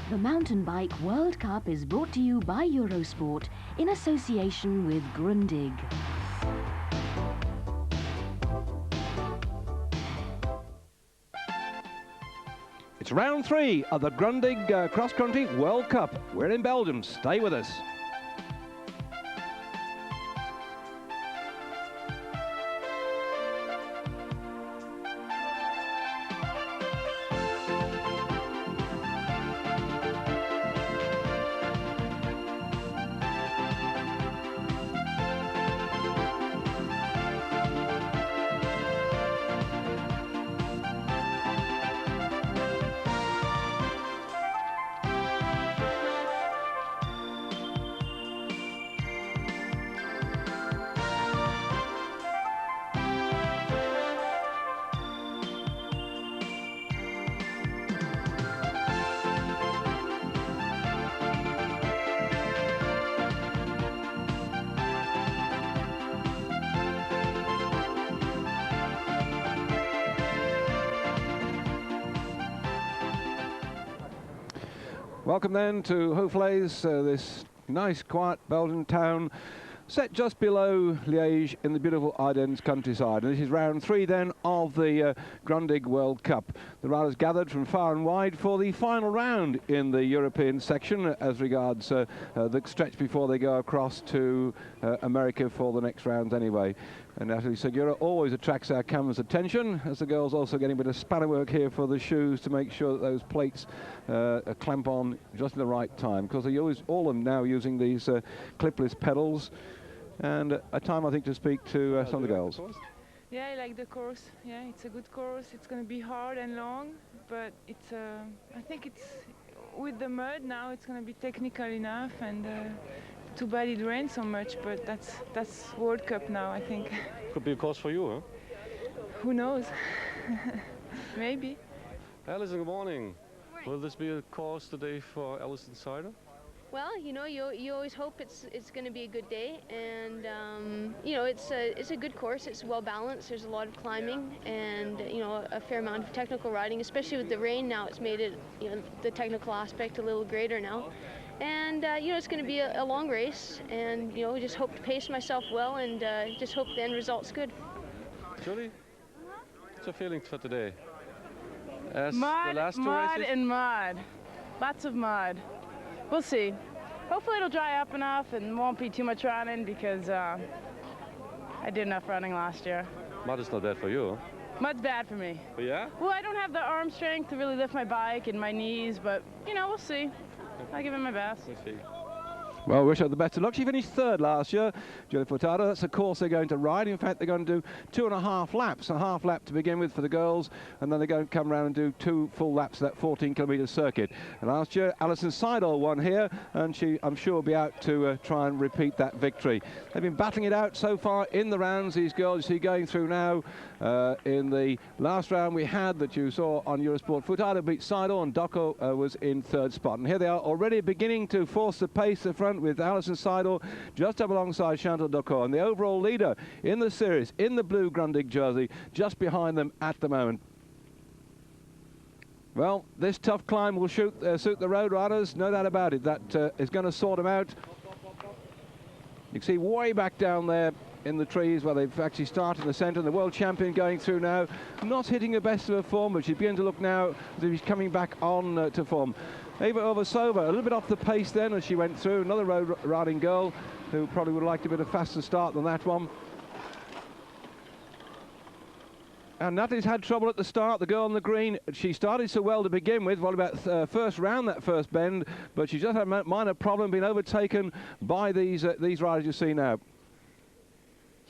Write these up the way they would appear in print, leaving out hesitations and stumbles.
The Mountain Bike World Cup is brought to you by Eurosport in association with Grundig. It's round 3 of the Grundig Cross Country World Cup. We're in Belgium. Stay with us. Welcome then to Houffalize, this nice quiet Belgian town set just below Liège in the beautiful Ardennes countryside. And this is round 3 then of the Grundig World Cup. The riders gathered from far and wide for the final round in the European section as regards the stretch before they go across to America for the next round anyway. And Natalie Segura always attracts our camera's attention, as the girls also getting a bit of spanner work here for the shoes to make sure that those plates clamp on just in the right time, because they always, all of them now using these clipless pedals. And a time, I think, to speak to some of the girls. Yeah, I like the course. Yeah, it's a good course. It's going to be hard and long, but it's. I think it's with the mud now. It's going to be technical enough, and too bad it rains so much. But that's World Cup now, I think. Could be a course for you, huh? Who knows? Maybe. Alison, good morning. Will this be a course today for Alison Sider? Well, you know, you always hope it's going to be a good day, and you know, it's a good course. It's well balanced. There's a lot of climbing, and you know, a fair amount of technical riding. Especially with the rain now, it's made it, you know, the technical aspect a little greater now. And you know, it's going to be a long race, and you know, just hope to pace myself well, and just hope the end result's good. Julie, what's your feelings for today? As mud, the last two mud, races? and mud. Lots of mud. We'll see. Hopefully it'll dry up enough and won't be too much running, because I did enough running last year. Mud is not bad for you, huh? Mud's bad for me. Oh, yeah? Well, I don't have the arm strength to really lift my bike and my knees, but, you know, we'll see. I'll give it my best. We'll see. Well, wish her the best of luck. She finished 3rd last year, Julie Furtado. That's the course they're going to ride. In fact, they're going to do 2.5 laps, a half lap to begin with for the girls, and then they're going to come around and do 2 full laps of that 14-kilometre circuit. And last year, Alison Seidel won here, and she, I'm sure, will be out to try and repeat that victory. They've been battling it out so far in the rounds, these girls you see going through now. In the last round we had that you saw on Eurosport, Furtado beat Seidel, and Docco was in 3rd spot. And here they are already beginning to force the pace to the front, with Alison Seidel just up alongside Chantal Docco, and the overall leader in the series in the blue Grundig jersey just behind them at the moment. Well, this tough climb will suit the road riders, no doubt about it. That is going to sort them out. You can see way back down there in the trees where they've actually started in the centre, and the world champion going through now, not hitting the best of her form, but she's beginning to look now as if she's coming back on to form. Eva Ovasova, a little bit off the pace then as she went through. Another road riding girl who probably would have liked a bit of faster start than that one. And Natalie's had trouble at the start, the girl on the green. She started so well to begin with, well, about first round, that first bend, but she just had a minor problem, being overtaken by these riders you see now.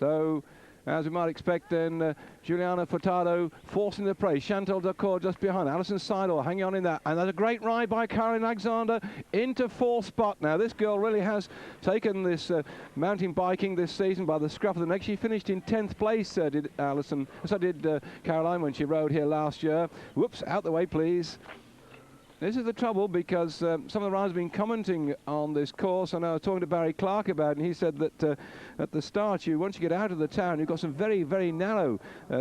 So, as we might expect then, Juliana Furtado forcing the pace. Chantal Docco just behind. Alison Seidel hanging on in that. And there's a great ride by Caroline Alexander into 4th spot. Now, this girl really has taken this mountain biking this season by the scruff of the neck. She finished in 10th place, did Alison. So did Caroline when she rode here last year. Whoops, out the way, please. This is the trouble, because some of the riders have been commenting on this course, and I was talking to Barry Clark about it, and he said that at the start, once you get out of the town, you've got some very, very narrow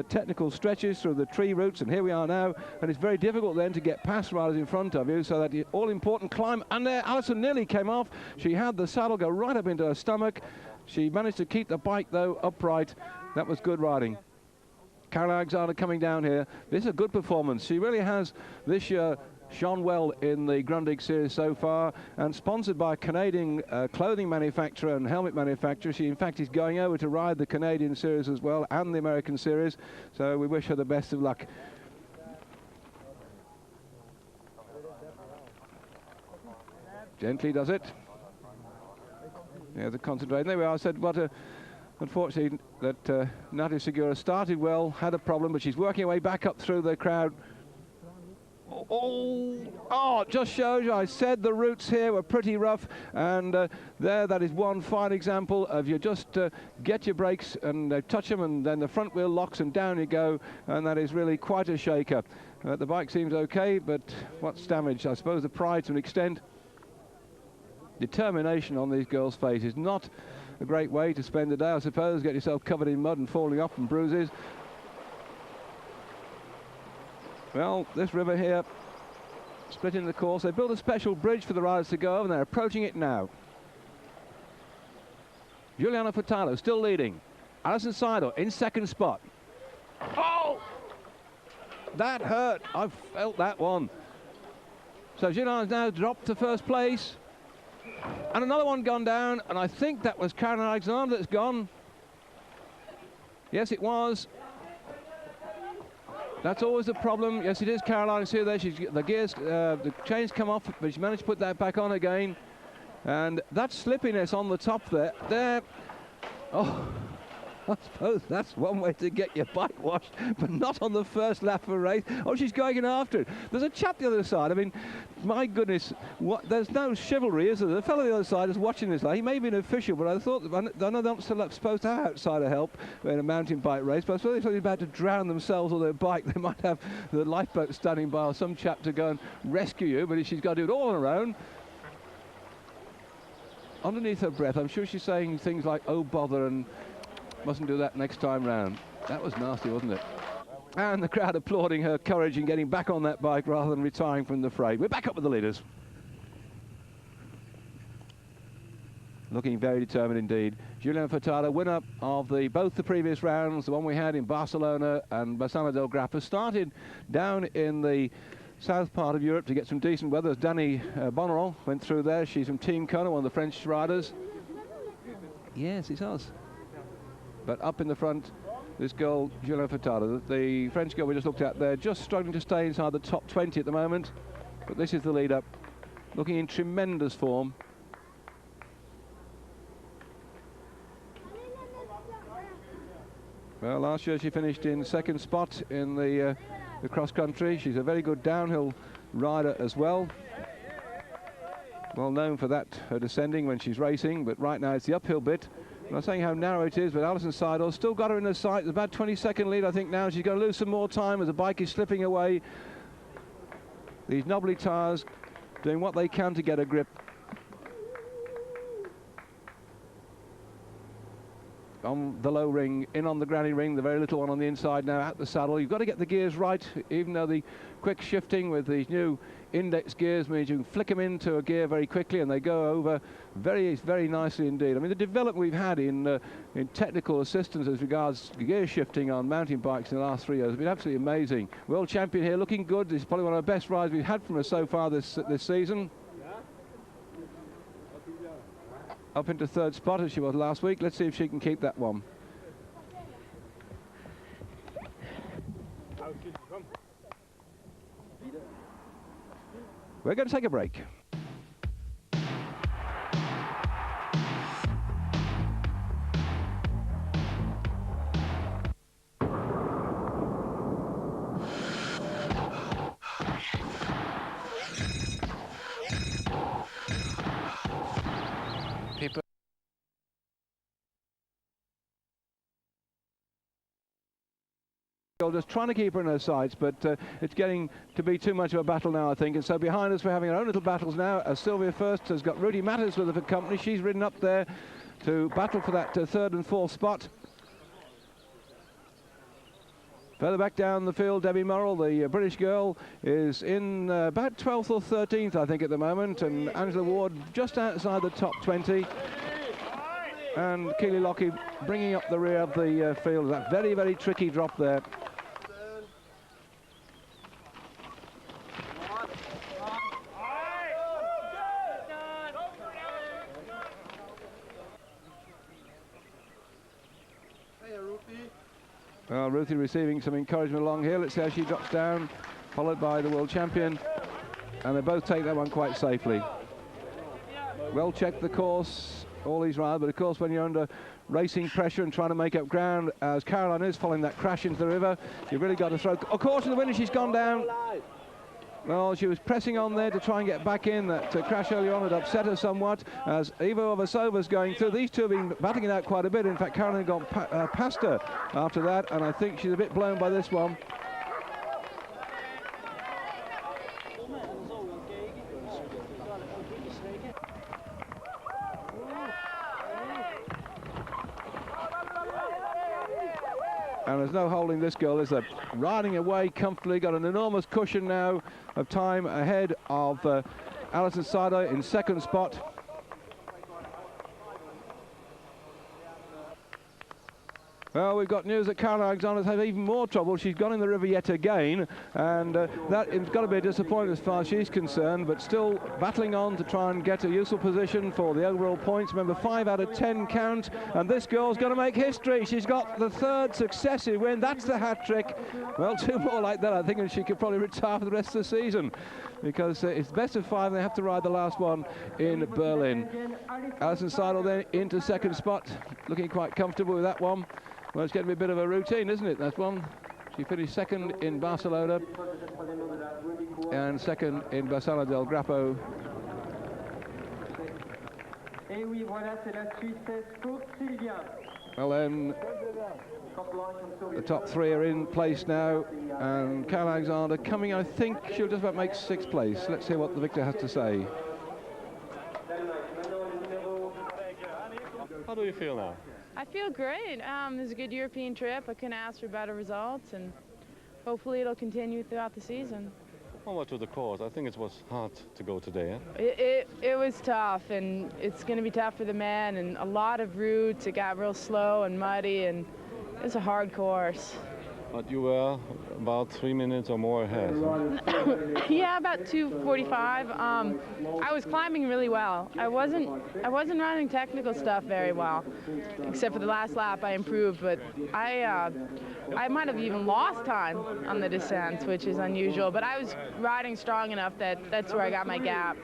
technical stretches through the tree routes, and here we are now, and it's very difficult then to get past riders in front of you, so that all-important climb, and there Alison nearly came off. She had the saddle go right up into her stomach. She managed to keep the bike, though, upright. That was good riding. Caroline Alexander coming down here. This is a good performance. She really has this year shone well in the Grundig series so far, and sponsored by a Canadian clothing manufacturer and helmet manufacturer. She in fact is going over to ride the Canadian series as well, and the American series, so we wish her the best of luck. Gently does it. Yeah, the concentrating. There we are. I said what a unfortunately that Nati Segura started well, had a problem, but she's working her way back up through the crowd. Oh, it just shows you, I said the routes here were pretty rough, and that is one fine example of you just get your brakes and touch them, and then the front wheel locks and down you go, and that is really quite a shaker. The bike seems okay, but what's damaged? I suppose the pride to an extent. Determination on these girls' faces. Not a great way to spend the day, I suppose. Get yourself covered in mud and falling off and bruises. Well, this river here, splitting the course. They built a special bridge for the riders to go over, and they're approaching it now. Giuliana Furtado still leading. Alison Seidel in second spot. Oh! That hurt. I felt that one. So Giuliana's now dropped to first place. And another one gone down, and I think that was Caroline Alexander that's gone. Yes, it was. That's always the problem. Yes, it is Caroline. See there, she's the gears, the chains come off, but she managed to put that back on again. And that slippiness on the top there. Oh, I suppose that's one way to get your bike washed, but not on the first lap of a race. Oh, she's going in after it. There's a chap the other side. I mean, my goodness, there's no chivalry, is there? The fellow on the other side is watching this. Like, he may be an official, but I thought, I know they're not supposed to have outsider help in a mountain bike race, but I suppose they're about to drown themselves or their bike. They might have the lifeboat standing by, or some chap to go and rescue you, but she's got to do it all on her own. Underneath her breath, I'm sure she's saying things like, oh, bother, and mustn't do that next time round. That was nasty, wasn't it? And the crowd applauding her courage in getting back on that bike rather than retiring from the fray. We're back up with the leaders. Looking very determined indeed. Giuliana Furtado, winner of both the previous rounds, the one we had in Barcelona and Bassano del Grappa, started down in the south part of Europe to get some decent weather. As Dani Bonneron went through there. She's from Team Kona, one of the French riders. Yes, it's us. But up in the front, this girl, Giuliana Furtado, the French girl we just looked at there, just struggling to stay inside the top 20 at the moment. But this is the lead-up, looking in tremendous form. Well, last year she finished in second spot in the cross-country. She's a very good downhill rider as well. Well known for that, her descending when she's racing, but right now it's the uphill bit. I'm not saying how narrow it is, but Alison Seidel still got her in the sight. There's about 20-second lead, I think, now. She's going to lose some more time as the bike is slipping away. These knobbly tyres doing what they can to get a grip. On the low ring, in on the granny ring, the very little one on the inside now at the saddle. You've got to get the gears right, even though the quick shifting with these new index gears means you can flick them into a gear very quickly and they go over very, very nicely indeed. I mean, the development we've had in technical assistance as regards gear shifting on mountain bikes in the last 3 years has been absolutely amazing. World champion here, looking good. This is probably one of the best rides we've had from her so far this season. Up into third spot as she was last week. Let's see if she can keep that one. We're going to take a break. girl just trying to keep her in her sights, but it's getting to be too much of a battle now, I think. And so behind us, we're having our own little battles now, as Sylvia First has got Rudy Matters with her for company. She's ridden up there to battle for that third and fourth spot. Further back down the field, Debbie Murrell, the British girl, is in about 12th or 13th, I think, at the moment, and Angela Ward just outside the top 20. And Keely Lockie bringing up the rear of the field. That very, very tricky drop there. Well, Ruthie receiving some encouragement along here. Let's see how she drops down, followed by the world champion. And they both take that one quite safely. Well checked the course, all these rides, but of course when you're under racing pressure and trying to make up ground, as Caroline is following that crash into the river, you've really got to throw. Of course, in the winner, she's gone down. Well, she was pressing on there to try and get back in. That crash earlier on had upset her somewhat. As Eva Ovasova's going through, these two have been battling it out quite a bit. In fact, Caroline got past her after that, and I think she's a bit blown by this one. And there's no holding this girl, is there? Riding away comfortably, got an enormous cushion now of time ahead of Alison Sider in second spot. Well, we've got news that Caroline Alexander's had even more trouble. She's gone in the river yet again, and that has got to be a disappointment as far as she's concerned, but still battling on to try and get a useful position for the overall points. Remember, 5 out of 10 count, and this girl's going to make history. She's got the third successive win. That's the hat-trick. Well, 2 more like that, I think, and she could probably retire for the rest of the season, because it's best of 5, and they have to ride the last one in Berlin. Alison Seidel then into second spot, looking quite comfortable with that one. Well, it's going to be a bit of a routine, isn't it, that one? She finished second in Barcelona and second in Bassano del Grappo. Well, then the top 3 are in place now, and Caroline Alexander coming, I think she'll just about make 6th place. Let's hear what the victor has to say. How do you feel now? I feel great. It was a good European trip. I couldn't ask for better results, and hopefully it'll continue throughout the season. Forward to the course. I think it was hard to go today. It was tough, and it's going to be tough for the men, and a lot of routes. It got real slow and muddy, and it's a hard course. But you were about 3 minutes or more ahead. Yeah, about 2:45. I was climbing really well. I wasn't riding technical stuff very well, except for the last lap. I improved, but I might have even lost time on the descents, which is unusual. But I was riding strong enough that's where I got my gap.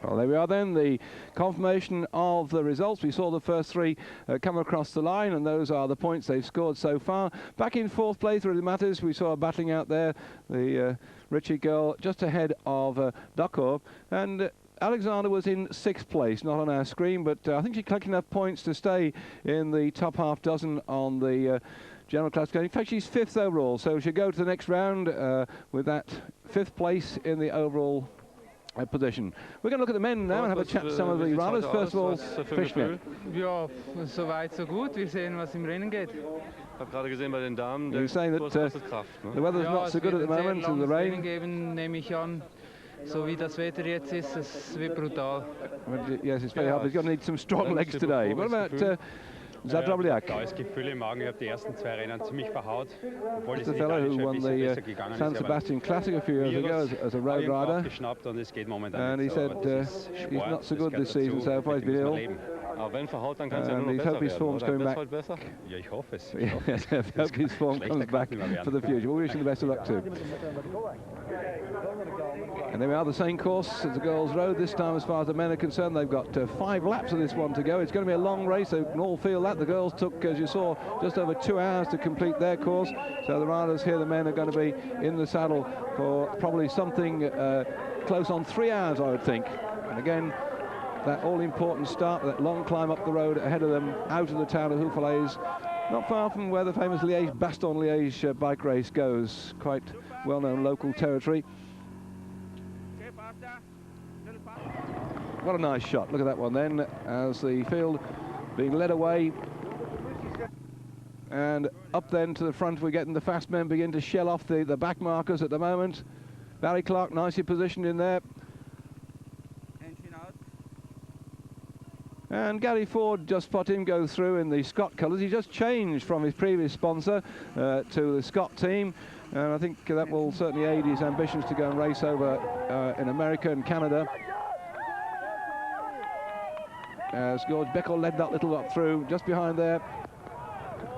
Well, there we are then, the confirmation of the results. We saw the first 3 come across the line, and those are the points they've scored so far. Back in 4th place, really matters. We saw a battling out there, the Ritchie girl just ahead of Duckor, and Alexander was in 6th place, not on our screen, but I think she collected enough points to stay in the top half dozen on the general classification. In fact, she's 5th overall, so she'll go to the next round with that 5th place in the overall position. We're going to look at the men now and have a chat to some of the riders. First of all, Fischner. Ja, so weit, so gut. Wir sehen, was im Rennen geht. Ich habe gerade gesehen bei den Damen, You're saying that the weather's not so good at the moment in the rain. Geben, nehme ich an. So wie das Wetter jetzt ist, es wird brutal. Yes, it's very hard. He's going to need some strong legs today. What about Zadrobliak? Da ist Gefühl im Magen. Ich habe die ersten 2 Rennen ziemlich verhaut. That's the fellow who won the San Sebastian Classic a few years ago as a road rider. And he said he's not so good this season so far. He's been ill. And he's hoping his form's coming back. Ja, ich hoffe es. I hope his form comes back for the future. We wish him the best of luck too. And there we are, the same course as the girls' road this time as far as the men are concerned. They've got 5 laps of this one to go. It's going to be a long race, they can all feel that. The girls took, as you saw, just over 2 hours to complete their course. So the riders here, the men, are going to be in the saddle for probably something close on 3 hours, I would think. And again, that all-important start, that long climb up the road ahead of them, out of the town of Houffalize, Not far from where the famous Bastogne-Liège bike race goes, quite well-known local territory. What a nice shot. Look at that one then, as the field being led away. And up then to the front, we're getting the fast men begin to shell off the back markers at the moment. Barry Clark nicely positioned in there. And Gary Ford, just spot him go through in the Scott colours. He just changed from his previous sponsor to the Scott team. And I think that will certainly aid his ambitions to go and race over in America and Canada. As George Beckel led that little up through, just behind there.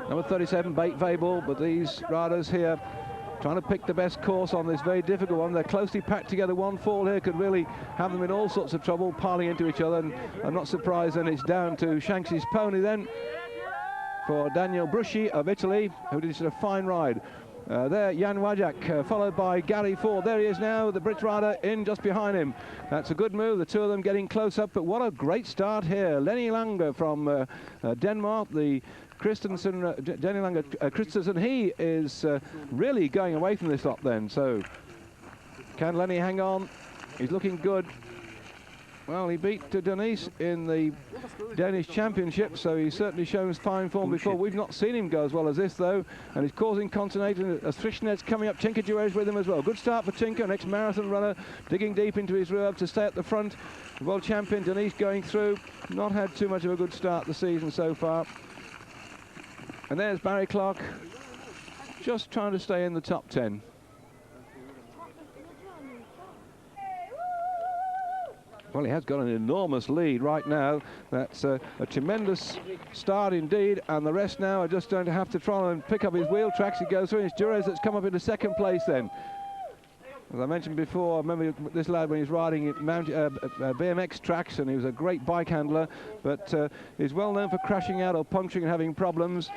Number 37, Bate Vabel, but these riders here trying to pick the best course on this very difficult one. They're closely packed together. One fall here could really have them in all sorts of trouble, piling into each other. And I'm not surprised then it's down to Shanks's pony then for Daniel Bruschi of Italy, who did a fine ride. There, Jan Wajak, followed by Gary Ford. There he is now, the Brit rider in just behind him. That's a good move, the two of them getting close up, but what a great start here. Lenny Langer from Denmark, the Christensen, Christensen, he is really going away from this lot then. So can Lenny hang on? He's looking good. Well, he beat Denise in the Danish Championship, so he's certainly shown fine form before. We've not seen him go as well as this, though, and he's causing consternation as Frischnet's coming up. Tinker Duret's with him as well. Good start for Tinker, an ex-marathon runner, digging deep into his reserve to stay at the front. The world champion Denise going through. Not had too much of a good start the season so far. And there's Barry Clark, just trying to stay in the top 10. Well, he has got an enormous lead right now. That's a tremendous start indeed, and the rest now are just going to have to try and pick up his wheel tracks. He goes through, and it's Dures that's come up into second place then. As I mentioned before, I remember this lad when he was riding at BMX tracks, and he was a great bike handler, but he's well known for crashing out or puncturing and having problems.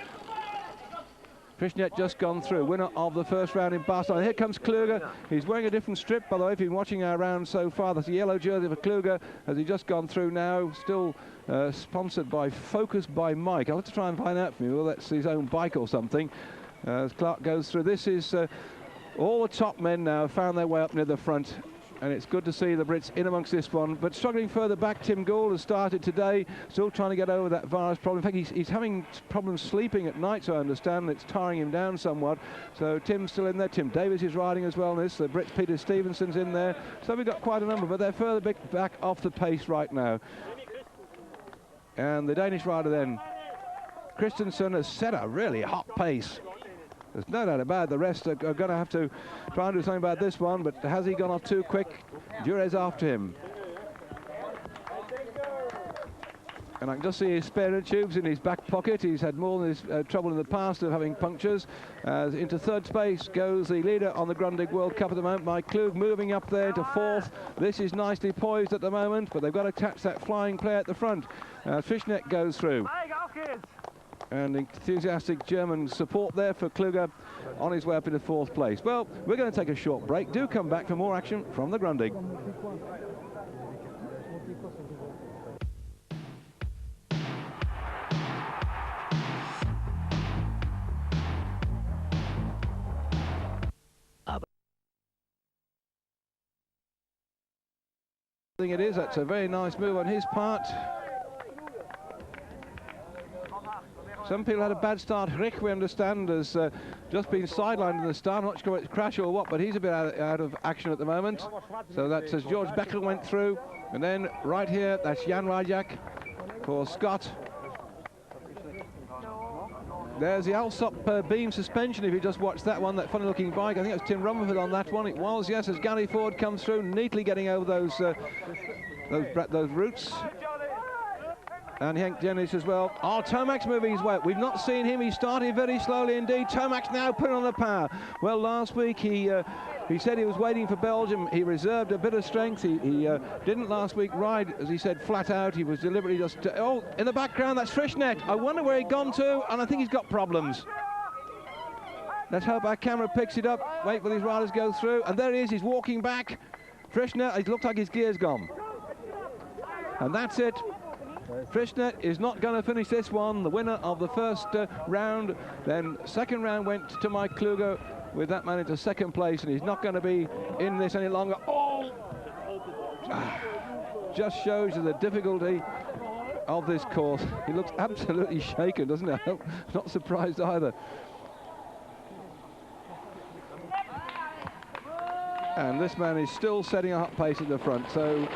Frischnet just gone through, winner of the first round in Bastogne. Here comes Kluger. He's wearing a different strip, by the way, if you've been watching our round so far. That's a yellow jersey for Kluger, as he just gone through now, still sponsored by Focus by Mike. I'll have to try and find out from you, well, that's his own bike or something. As Clark goes through, this is all the top men now found their way up near the front. And it's good to see the Brits in amongst this one, but struggling further back. Tim Gould has started today, still trying to get over that virus problem. In fact, he's having problems sleeping at night, so I understand. It's tiring him down somewhat. So Tim's still in there. Tim Davis is riding as well in this. The Brits, Peter Stevenson's in there. So we've got quite a number, but they're further back off the pace right now. And the Danish rider then, Christensen, has set a really hot pace. There's no doubt about it. The rest are going to have to try and do something about this one, but has he gone off too quick? Dures after him. And I can just see his spare tubes in his back pocket. He's had more than his trouble in the past of having punctures. Into third space goes the leader on the Grundig World Cup at the moment, Mike Klug, moving up there to fourth. This is nicely poised at the moment, but they've got to catch that flying player at the front. Frischnet goes through. And enthusiastic German support there for Kluger on his way up into fourth place. Well, we're going to take a short break. Do come back for more action from the Grundig. I think it is. That's a very nice move on his part. Some people had a bad start. Rick, we understand, has just been sidelined in the start. I'm not sure it's crash or what, but he's a bit out of action at the moment. So that's as George Beckel went through. And then right here, that's Jan Rajak for Scott. There's the Alsop beam suspension, if you just watch that one, that funny-looking bike. I think it was Tim Rumford on that one. It was, yes, as Gary Ford comes through, neatly getting over those routes. And Henk Dennis as well. Oh, Tomac's moving his way. We've not seen him. He started very slowly indeed. Tomac's now putting on the power. Well, last week he said he was waiting for Belgium. He reserved a bit of strength. He didn't last week ride, as he said, flat out. He was deliberately just... oh, in the background, that's Frischnet. I wonder where he'd gone to, and I think he's got problems. Let's hope our camera picks it up. Wait for these riders go through. And there he is. He's walking back. Frischnet, it looks like his gear's gone. And that's it. Frischner is not going to finish this one. The winner of the first round, then second round went to Mike Kluge with that man into second place, and he's not going to be in this any longer. Oh! Just shows you the difficulty of this course. He looks absolutely shaken, doesn't he? I'm not surprised either. And this man is still setting a hot pace at the front. So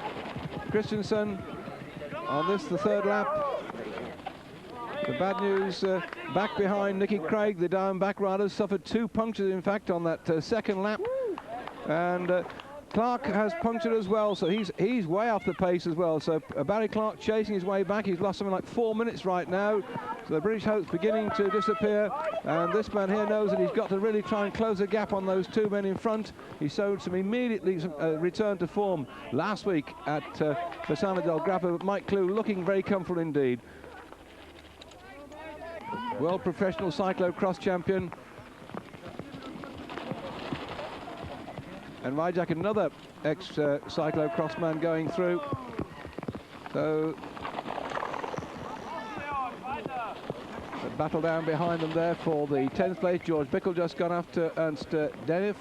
Christensen on this, the third lap. The bad news, back behind Nicky Craig, the down back riders suffered 2 punctures, in fact, on that second lap. And Clark has punctured as well, so he's way off the pace as well. So Barry Clark chasing his way back. He's lost something like 4 minutes right now. So the British hope's beginning to disappear. And this man here knows that he's got to really try and close the gap on those 2 men in front. He showed some immediately return to form last week at Fasana del Grappa, but Mike Kluge looking very comfortable indeed. World professional cyclo-cross champion. And Vajak, another ex-cyclo-cross man going through. So the battle down behind them there for the 10th place. George Bickel just gone after Ernst Denif.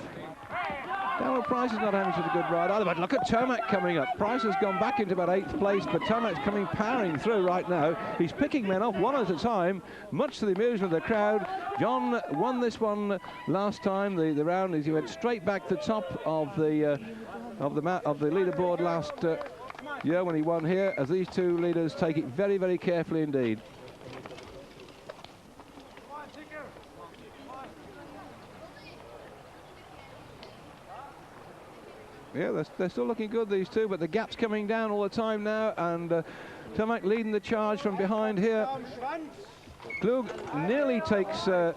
Daniel Price is not having such a good ride either, but look at Tomac coming up. Price has gone back into about 8th place, but Tomac's coming powering through right now. He's picking men off one at a time, much to the amusement of the crowd. John won this one last time, the round, as he went straight back to the top of the leaderboard last year when he won here, as these 2 leaders take it very, very carefully indeed. Yeah, they're still looking good, these 2, but the gap's coming down all the time now, and Tomac leading the charge from behind here. Kluge nearly takes Jan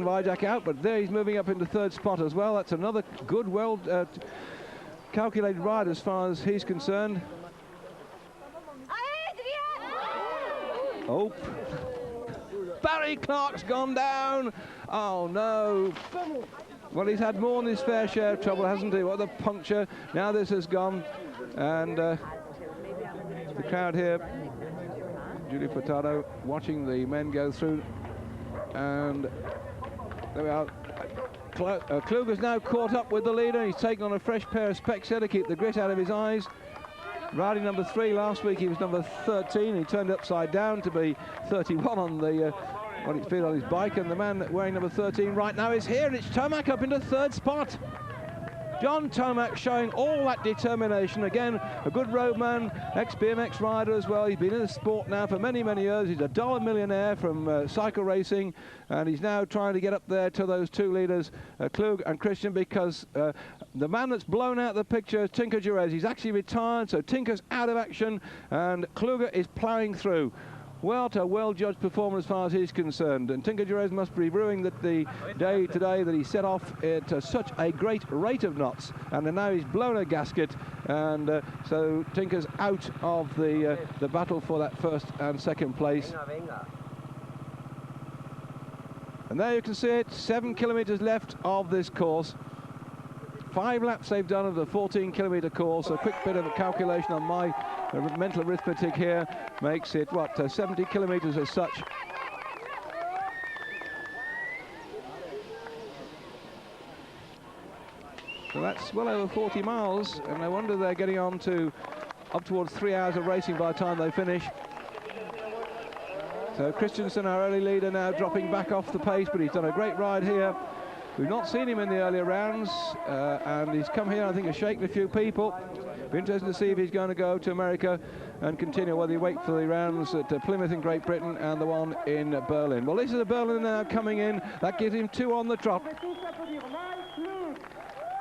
Vajak out, but there he's moving up into 3rd spot as well. That's another good, well calculated ride as far as he's concerned. Oh, Barry Clark's gone down. Oh no. Well, he's had more than his fair share of trouble, hasn't he? What a puncture. Now this has gone. And the crowd here, Julie Furtado, watching the men go through. And there we are. Kluge is now caught up with the leader. He's taken on a fresh pair of specs here to keep the grit out of his eyes. Riding number 3 last week, he was number 13. He turned upside down to be 31 on the on his feet on his bike, and the man wearing number 13 right now is here, and it's Tomac up into 3rd spot. John Tomac showing all that determination. Again, a good roadman, ex-BMX rider as well. He's been in the sport now for many, many years. He's a dollar millionaire from cycle racing, and he's now trying to get up there to those 2 leaders, Kluge and Christian, because the man that's blown out the picture is Tinker Jerez. He's actually retired, so Tinker's out of action, and Kluge is ploughing through. Well, a well-judged performance as far as he's concerned, and Tinker Jerez must be ruining that the day today that he set off at such a great rate of knots, and now he's blown a gasket, and so Tinker's out of the battle for that 1st and 2nd place. And there you can see it, 7 kilometres left of this course. 5 laps they've done of the 14-kilometre course. A quick bit of a calculation on my mental arithmetic here makes it, what, 70 kilometres as such. So that's well over 40 miles, and no wonder they're getting on to up towards 3 hours of racing by the time they finish. So Christensen, our early leader, now dropping back off the pace, but he's done a great ride here. We've not seen him in the earlier rounds, and he's come here, I think, has shaken a few people. Be interesting to see if he's going to go to America and continue, whether he wait for the rounds at Plymouth in Great Britain and the one in Berlin. Well, this is a Berlin now coming in. That gives him 2 on the trot.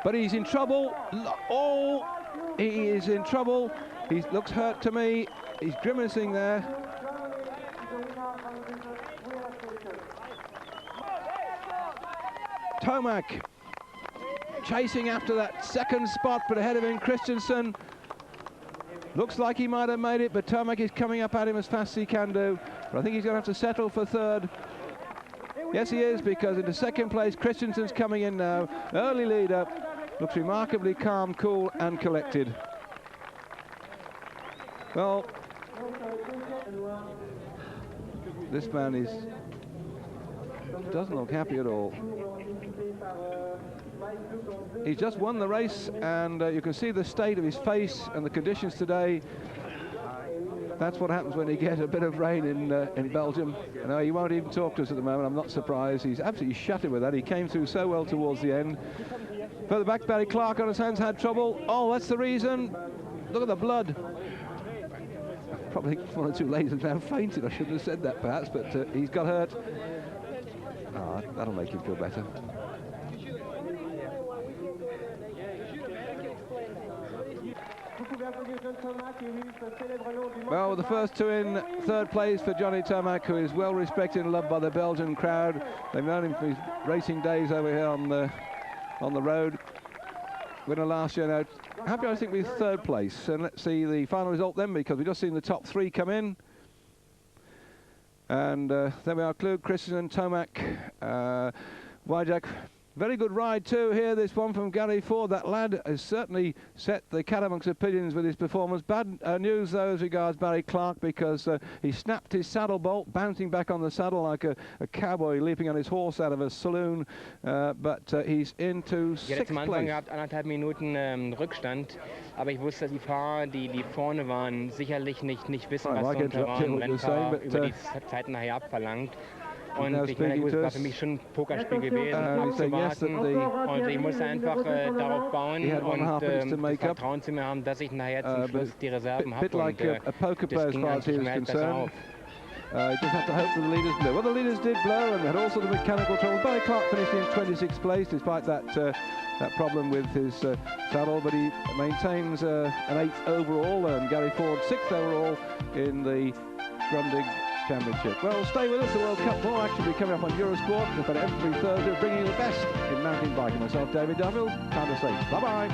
But he's in trouble. Oh, he is in trouble. He looks hurt to me. He's grimacing there. Tomac chasing after that 2nd spot, but ahead of him Christensen. Looks like he might have made it, but Tomac is coming up at him as fast as he can do. But I think he's going to have to settle for 3rd. Yes, he is, because into 2nd place, Christensen's coming in now. Early leader, looks remarkably calm, cool and collected. Well, This man doesn't look happy at all. He's just won the race, and you can see the state of his face and the conditions today. That's what happens when you get a bit of rain in Belgium. No, he won't even talk to us at the moment. I'm not surprised. He's absolutely shattered with that. He came through so well towards the end. Further back, Barry Clark on his hands had trouble. Oh, that's the reason. Look at the blood. Probably one or two ladies have now fainted. I shouldn't have said that perhaps, but he's got hurt. Oh, that'll make him feel better. Well, the first two in third place for Johnny Tomac, who is well respected and loved by the Belgian crowd. They've known him for his racing days over here on the road. Winner last year. Now, happy I think with third place, and let's see the final result then, because we've just seen the top three come in. And there we are: Klug, Christensen, Tomac, Wajak. Very good ride too here, this one from Gary Ford. That lad has certainly set the cat amongst opinions with his performance. Bad news though as regards Barry Clark, because he snapped his saddle bolt, bouncing back on the saddle like a cowboy leaping on his horse out of a saloon, but he's into sixth Am Anfang place. gehabt 1,5 Minuten Rückstand, aber ich wusste, dass die Fahrer, die vorne waren, sicherlich nicht wissen, was so ein Terrain-Rennfahrer über die Zeit nachher abverlangt. Und ich meine, gut, es war für mich schon ein Pokerspiel gewesen, abzuwarten. Und ich muss einfach darauf bauen und Vertrauen zu mir haben, dass ich nachher zum Schluss die Reserven habe. Und das ging eigentlich mehr als besser auf. Just have to hope that the leaders blow. Well, the leaders did blow, and had all sort of mechanical trouble. Barry Clark finished in 26th place, despite that problem with his saddle, but he maintains an 8th overall, and Gary Ford 6th overall in the Grundig Championship. Well, stay with us. The World Cup more action will be coming up on Eurosport. Just about every Thursday, bringing you the best in mountain biking. Myself, David Duffield. Time to say bye-bye.